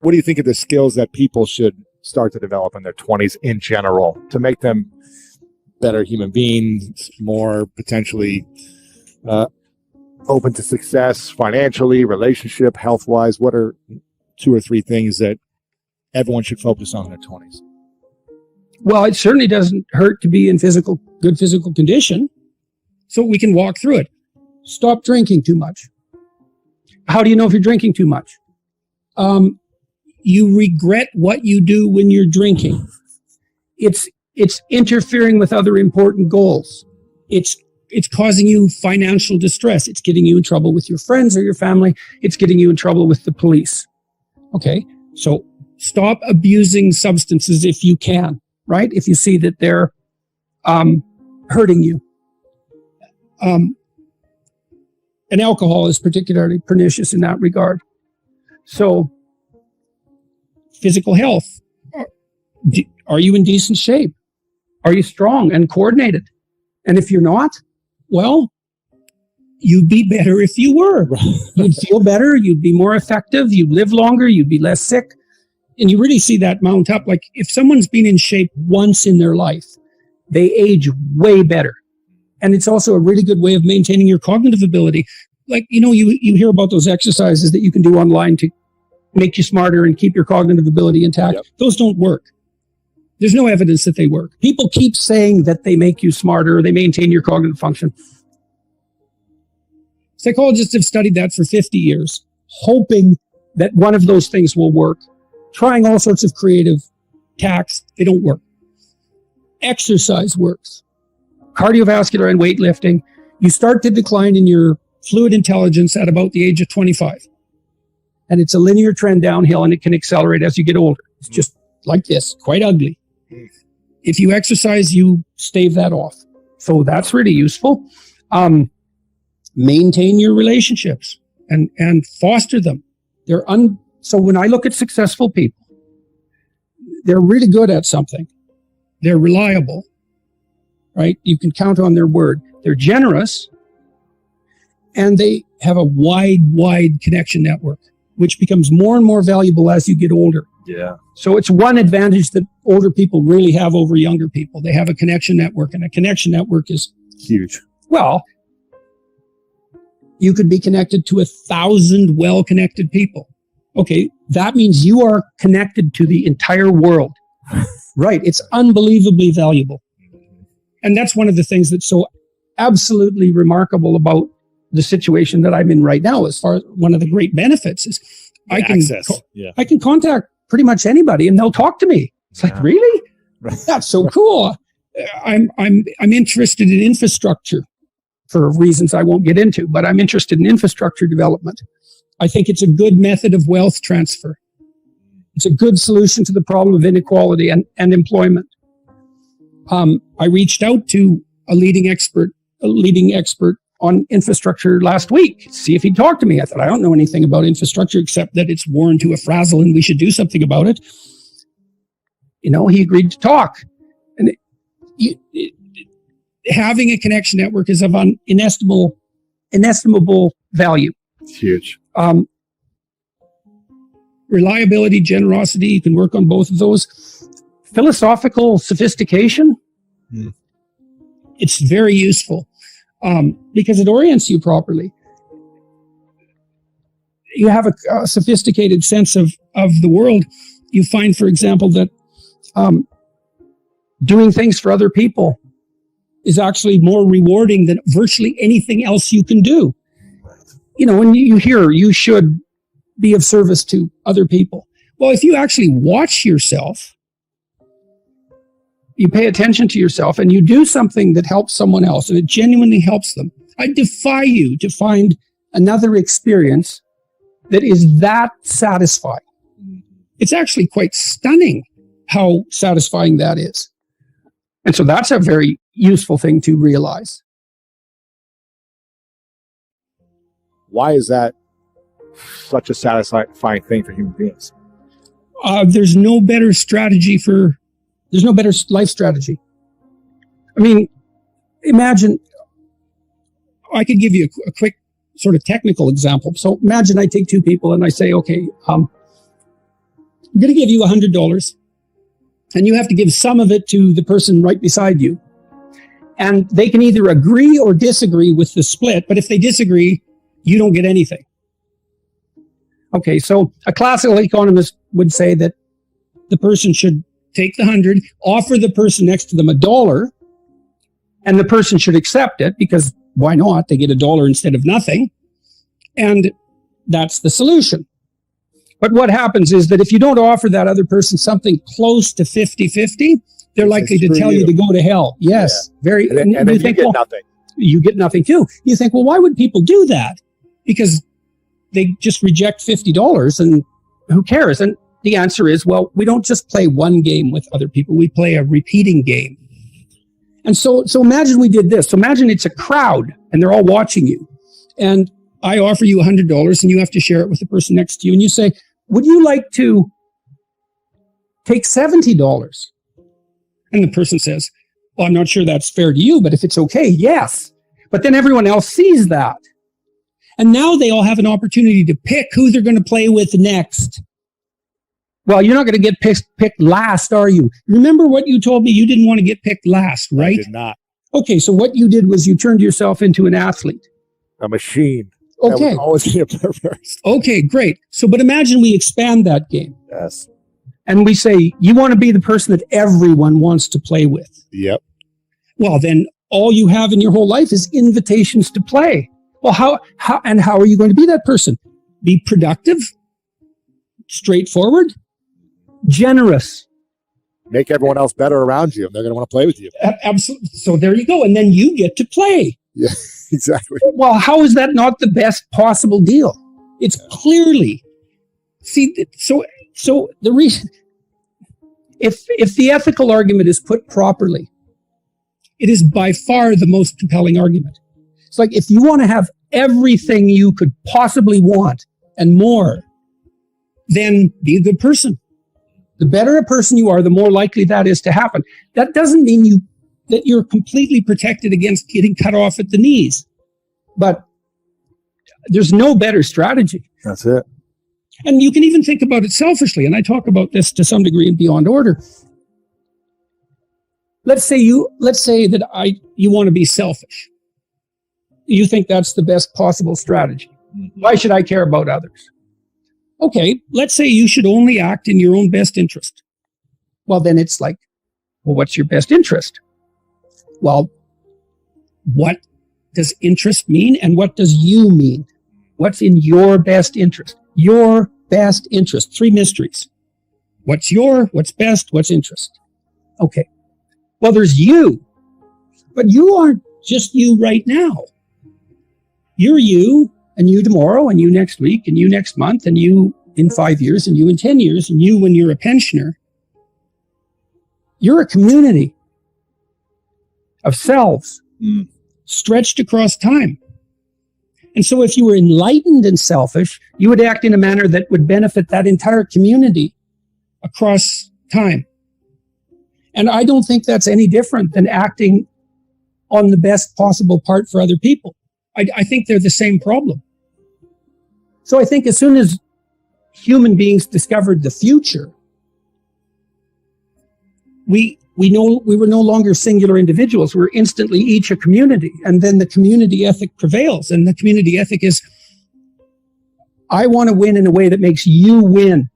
what do you think of the skills that people should start to develop in their 20s in general to make them better human beings, more potentially open to success financially, relationship, health-wise? What are 2 or 3 things that everyone should focus on in their 20s? Well, it certainly doesn't hurt to be in good physical condition, so we can walk through it. Stop drinking too much. How do you know if you're drinking too much? You regret what you do when you're drinking. It's interfering with other important goals. It's causing you financial distress. It's getting you in trouble with your friends or your family. It's getting you in trouble with the police. Okay, so stop abusing substances if you can, right? If you see that they're hurting you. And alcohol is particularly pernicious in that regard. So, physical health. Are you in decent shape? Are you strong and coordinated? And if you're not, well, you'd be better if you were. You'd feel better. You'd be more effective. You'd live longer. You'd be less sick. And you really see that mount up. Like if someone's been in shape once in their life, they age way better. And it's also a really good way of maintaining your cognitive ability. Like, you hear about those exercises that you can do online to make you smarter and keep your cognitive ability intact. Yep. Those don't work. There's no evidence that they work. People keep saying that they make you smarter, they maintain your cognitive function. Psychologists have studied that for 50 years, hoping that one of those things will work, trying all sorts of creative tacks. They don't work. Exercise works. Cardiovascular and weightlifting, you start to decline in your fluid intelligence at about the age of 25. And it's a linear trend downhill, and it can accelerate as you get older. It's just like this, quite ugly. If you exercise, you stave that off. So that's really useful. Maintain your relationships and foster them. So when I look at successful people, they're really good at something. They're reliable, right? You can count on their word. They're generous, and they have a wide connection network, which becomes more and more valuable as you get older. Yeah. So it's one advantage that older people really have over younger people. They have a connection network, and a connection network is huge. Well, you could be connected to 1,000 well-connected people. Okay, that means you are connected to the entire world. Right. It's unbelievably valuable. And that's one of the things that's so absolutely remarkable about the situation that I'm in right now. As far as one of the great benefits is I can contact pretty much anybody and they'll talk to me. It's like, really? Right. That's so cool. I'm interested in infrastructure for reasons I won't get into, but I'm interested in infrastructure development. I think it's a good method of wealth transfer. It's a good solution to the problem of inequality and employment. I reached out to a leading expert on infrastructure last week to see if he'd talk to me. I thought, I don't know anything about infrastructure except that it's worn to a frazzle and we should do something about it. He agreed to talk. And having a connection network is of inestimable value. It's huge. Reliability, generosity, you can work on both of those. Philosophical sophistication, it's very useful because it orients you properly. You have a sophisticated sense of the world. You find, for example, that doing things for other people is actually more rewarding than virtually anything else you can do. When you hear you should be of service to other people. Well, if you actually watch yourself, you pay attention to yourself and you do something that helps someone else and it genuinely helps them, I defy you to find another experience that is that satisfying. It's actually quite stunning how satisfying that is. And so that's a very useful thing to realize. Why is that such a satisfying thing for human beings? There's no better life strategy. I mean, imagine, I could give you a quick sort of technical example. So imagine I take two people and I say, okay, I'm going to give you $100, and you have to give some of it to the person right beside you. And they can either agree or disagree with the split, but if they disagree, you don't get anything. Okay, so a classical economist would say that the person should take the 100, offer the person next to them $1, and the person should accept it because why not? They get $1 instead of nothing. And that's the solution. But what happens is that if you don't offer that other person something close to 50-50, they're likely to tell you to go to hell. Yes, very. And then you get nothing. You get nothing too. You think, well, why would people do that? Because they just reject $50 and who cares? And the answer is, well, we don't just play one game with other people. We play a repeating game. And so imagine we did this. So imagine it's a crowd and they're all watching you. And I offer you $100 and you have to share it with the person next to you. And you say, would you like to take $70? And the person says, well, I'm not sure that's fair to you, but if it's okay, yes. But then everyone else sees that. And now they all have an opportunity to pick who they're going to play with next. Well, you're not going to get picked last, are you? Remember what you told me? You didn't want to get picked last, right? I did not. Okay, so what you did was you turned yourself into an athlete. A machine. Okay. That would always be a perverse. Okay, great. So, but imagine we expand that game. Yes. And we say, you want to be the person that everyone wants to play with. Yep. Well, then all you have in your whole life is invitations to play. Well, how are you going to be that person? Be productive, straightforward, generous. Make everyone else better around you. They're going to want to play with you. Absolutely. So there you go. And then you get to play. Yeah, exactly. Well, how is that not the best possible deal? It's clearly. See, so the reason, if the ethical argument is put properly, it is by far the most compelling argument. It's like if you want to have everything you could possibly want and more, then be a good person. The better a person you are, the more likely that is to happen. That doesn't mean that you're completely protected against getting cut off at the knees. But there's no better strategy. That's it. And you can even think about it selfishly. And I talk about this to some degree in Beyond Order. Let's say that you want to be selfish. You think that's the best possible strategy. Why should I care about others? Okay, let's say you should only act in your own best interest. Well, then it's like, well, what's your best interest? Well, what does interest mean and what does you mean? What's in your best interest? Your best interest. 3 mysteries. What's best, what's interest? Okay. Well, there's you. But you aren't just you right now. You're you, and you tomorrow, and you next week, and you next month, and you in 5 years, and you in 10 years, and you when you're a pensioner. You're a community of selves stretched across time. And so if you were enlightened and selfish, you would act in a manner that would benefit that entire community across time. And I don't think that's any different than acting on the best possible part for other people. I think they're the same problem. So I think as soon as human beings discovered the future, we were no longer singular individuals. We were instantly each a community. And then the community ethic prevails. And the community ethic is, I want to win in a way that makes you win.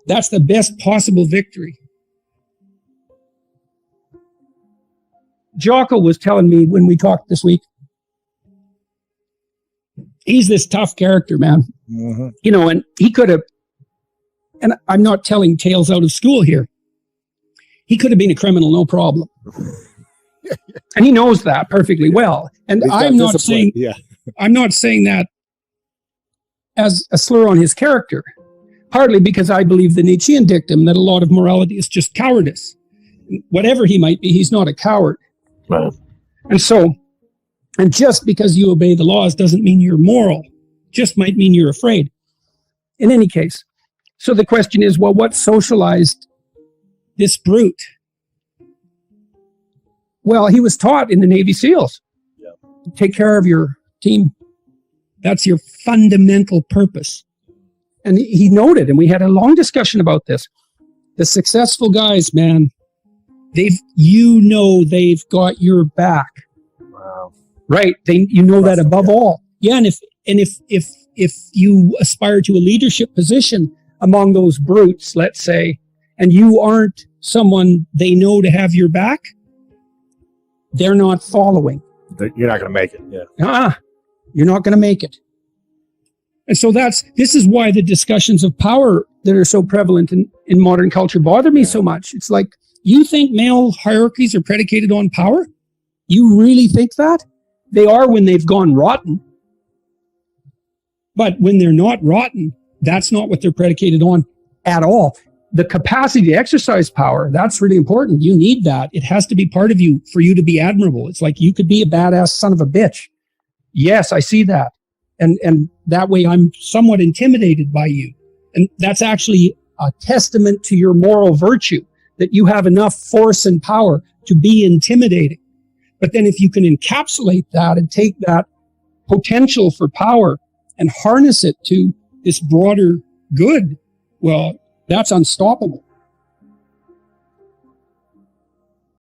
That's the best possible victory. Jocko was telling me when we talked this week, he's this tough character, man. Mm-hmm. You know, and he could have, and I'm not telling tales out of school here. He could have been a criminal, no problem. And he knows that perfectly well. And I'm not saying that as a slur on his character, partly because I believe the Nietzschean dictum that a lot of morality is just cowardice. Whatever he might be, he's not a coward. Right. And just because you obey the laws doesn't mean you're moral. Just might mean you're afraid. In any case, so the question is, well, what socialized this brute? Well, he was taught in the Navy SEALs. Yeah. Take care of your team. That's your fundamental purpose. And he noted, and we had a long discussion about this. The successful guys, man, they've got your back. Wow. Right. That above all. Yeah. And if you aspire to a leadership position among those brutes, let's say, and you aren't someone they know to have your back, they're not following. You're not going to make it. Yeah. You're not going to make it. And so this is why the discussions of power that are so prevalent in modern culture bother me so much. It's like, you think male hierarchies are predicated on power? You really think that? They are when they've gone rotten. But when they're not rotten, that's not what they're predicated on at all. The capacity to exercise power, that's really important. You need that. It has to be part of you for you to be admirable. It's like you could be a badass son of a bitch. Yes, I see that. And that way I'm somewhat intimidated by you. And that's actually a testament to your moral virtue, that you have enough force and power to be intimidating. But then if you can encapsulate that and take that potential for power and harness it to this broader good, well, that's unstoppable.